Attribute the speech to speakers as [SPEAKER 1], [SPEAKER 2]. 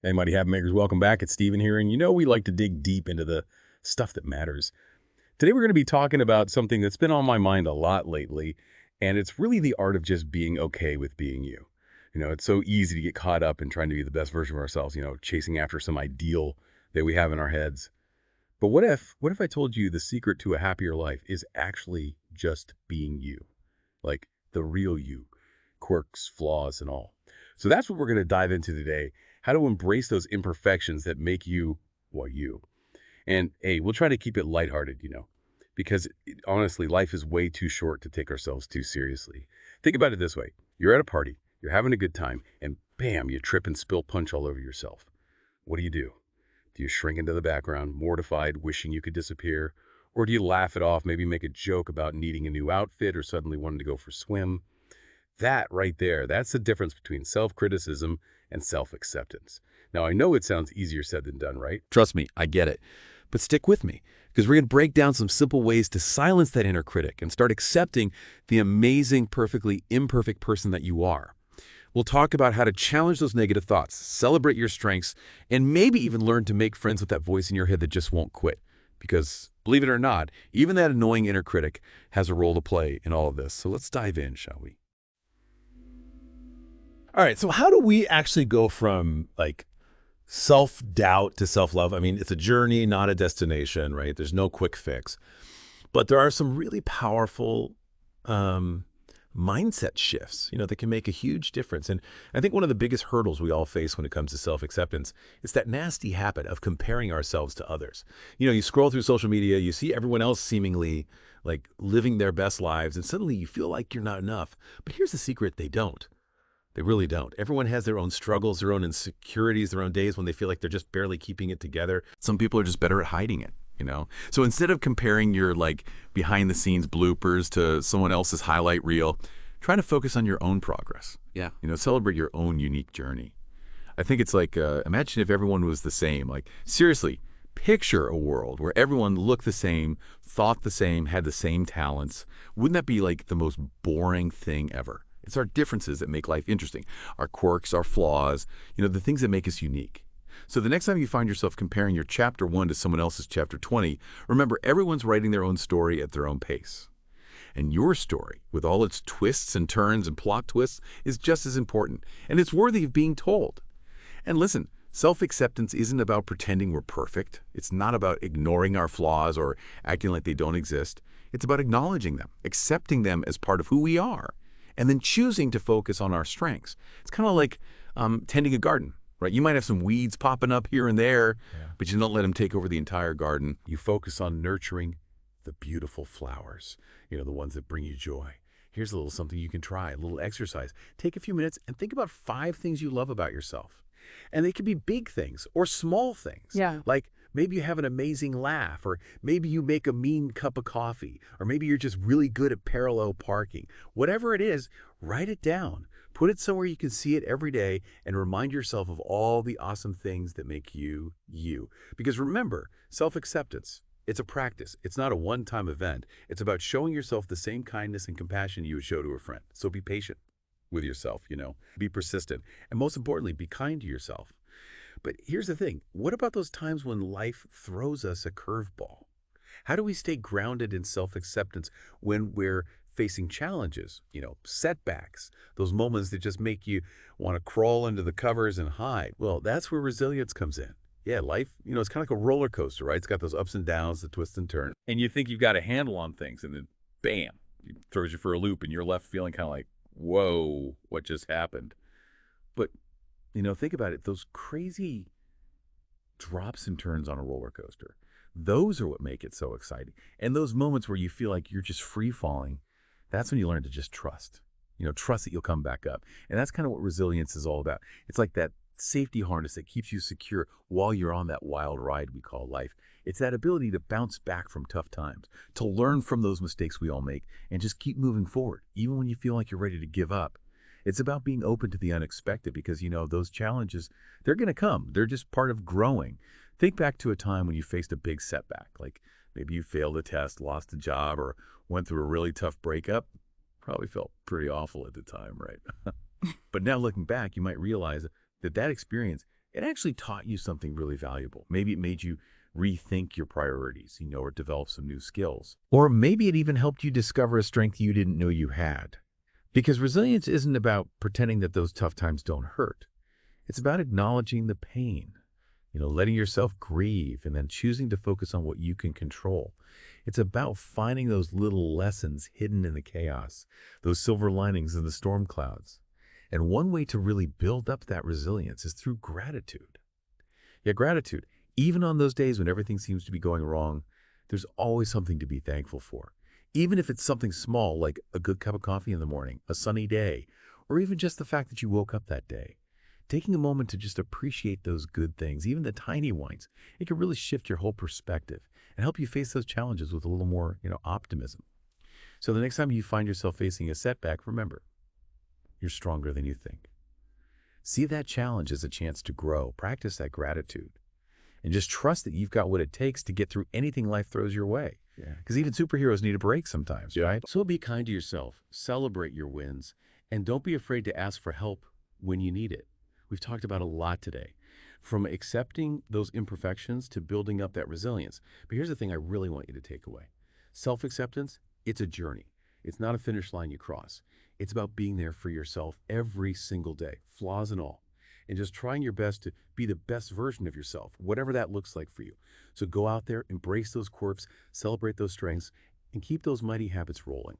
[SPEAKER 1] Hey, Mighty Habit Makers, welcome back. It's Steven here, and we like to dig deep into the stuff that matters. Today, we're going to be talking about something that's been on my mind a lot lately, and it's really the art of just being okay with being you. It's so easy to get caught up in trying to be the best version of ourselves, chasing after some ideal that we have in our heads. But what if I told you the secret to a happier life is actually just being you? Like the real you, quirks, flaws, and all. So that's what we're going to dive into today. How to embrace those imperfections that make you, well, you. And hey, we'll try to keep it lighthearted, because honestly, life is way too short to take ourselves too seriously. Think about it this way. You're at a party, you're having a good time, and bam, you trip and spill punch all over yourself. What do you do? Do you shrink into the background, mortified, wishing you could disappear? Or do you laugh it off, maybe make a joke about needing a new outfit or suddenly wanting to go for a swim? That right there, that's the difference between self-criticism and self-acceptance. Now, I know it sounds easier said than done, right?
[SPEAKER 2] Trust me, I get it. But stick with me, because we're going to break down some simple ways to silence that inner critic and start accepting the amazing, perfectly imperfect person that you are. We'll talk about how to challenge those negative thoughts, celebrate your strengths, and maybe even learn to make friends with that voice in your head that just won't quit. Because, believe it or not, even that annoying inner critic has a role to play in all of this. So let's dive in, shall we?
[SPEAKER 3] All right, so how do we actually go from like self-doubt to self-love? I mean, it's a journey, not a destination, right? There's no quick fix. But there are some really powerful mindset shifts, that can make a huge difference. And I think one of the biggest hurdles we all face when it comes to self-acceptance is that nasty habit of comparing ourselves to others. You scroll through social media, you see everyone else seemingly like living their best lives, and suddenly you feel like you're not enough. But here's the secret: they don't. They really don't. Everyone has their own struggles, their own insecurities, their own days when they feel like they're just barely keeping it together.
[SPEAKER 2] Some people are just better at hiding it. So instead of comparing your behind the scenes bloopers to someone else's highlight reel, try to focus on your own progress.
[SPEAKER 1] Yeah.
[SPEAKER 2] Celebrate your own unique journey. I think it's like, imagine if everyone was the same. Like, seriously, picture a world where everyone looked the same, thought the same, had the same talents. Wouldn't that be like the most boring thing ever? It's our differences that make life interesting. Our quirks, our flaws, the things that make us unique. So the next time you find yourself comparing your chapter 1 to someone else's chapter 20, remember everyone's writing their own story at their own pace. And your story, with all its twists and turns and plot twists, is just as important, and it's worthy of being told. And listen, self-acceptance isn't about pretending we're perfect. It's not about ignoring our flaws or acting like they don't exist. It's about acknowledging them, accepting them as part of who we are, and then choosing to focus on our strengths. It's kind of like tending a garden, right? You might have some weeds popping up here and there, but you don't let them take over the entire garden.
[SPEAKER 1] You focus on nurturing the beautiful flowers, the ones that bring you joy. Here's a little something you can try, a little exercise. Take a few minutes and think about 5 things you love about yourself. And they could be big things or small things.
[SPEAKER 4] Yeah.
[SPEAKER 1] Like maybe you have an amazing laugh, or maybe you make a mean cup of coffee, or maybe you're just really good at parallel parking. Whatever it is, write it down. Put it somewhere you can see it every day and remind yourself of all the awesome things that make you, you. Because remember, self-acceptance, it's a practice. It's not a one-time event. It's about showing yourself the same kindness and compassion you would show to a friend. So be patient with yourself, be persistent, and most importantly, be kind to yourself. But here's the thing. What about those times when life throws us a curveball? How do we stay grounded in self-acceptance when we're facing challenges, setbacks, those moments that just make you want to crawl under the covers and hide? Well, that's where resilience comes in. Yeah, life, it's kind of like a roller coaster, right? It's got those ups and downs, the twists and turns. And you think you've got a handle on things, and then bam, it throws you for a loop, and you're left feeling kind of like, whoa, what just happened? But think about it. Those crazy drops and turns on a roller coaster, those are what make it so exciting. And those moments where you feel like you're just free falling, that's when you learn to just trust. Trust that you'll come back up. And that's kind of what resilience is all about. It's like that safety harness that keeps you secure while you're on that wild ride we call life. It's that ability to bounce back from tough times, to learn from those mistakes we all make, and just keep moving forward, even when you feel like you're ready to give up. It's about being open to the unexpected because, those challenges, they're going to come. They're just part of growing. Think back to a time when you faced a big setback, like maybe you failed a test, lost a job, or went through a really tough breakup. Probably felt pretty awful at the time, right? But now looking back, you might realize that experience It actually taught you something really valuable. Maybe it made you rethink your priorities, or develop some new skills. Or maybe it even helped you discover a strength you didn't know you had. Because resilience isn't about pretending that those tough times don't hurt. It's about acknowledging the pain, letting yourself grieve and then choosing to focus on what you can control. It's about finding those little lessons hidden in the chaos, those silver linings in the storm clouds. And one way to really build up that resilience is through gratitude. Yeah, gratitude. Even on those days when everything seems to be going wrong, there's always something to be thankful for. Even if it's something small like a good cup of coffee in the morning, a sunny day, or even just the fact that you woke up that day. Taking a moment to just appreciate those good things, even the tiny ones, it can really shift your whole perspective and help you face those challenges with a little more, optimism. So the next time you find yourself facing a setback, remember, you're stronger than you think. See that challenge as a chance to grow. Practice that gratitude. And just trust that you've got what it takes to get through anything life throws your way. Yeah. Because even superheroes need a break sometimes, right? So be kind to yourself, celebrate your wins, and don't be afraid to ask for help when you need it. We've talked about a lot today, from accepting those imperfections to building up that resilience. But here's the thing I really want you to take away. Self-acceptance, it's a journey. It's not a finish line you cross. It's about being there for yourself every single day, flaws and all, and just trying your best to be the best version of yourself, whatever that looks like for you. So go out there, embrace those quirks, celebrate those strengths, and keep those mighty habits rolling.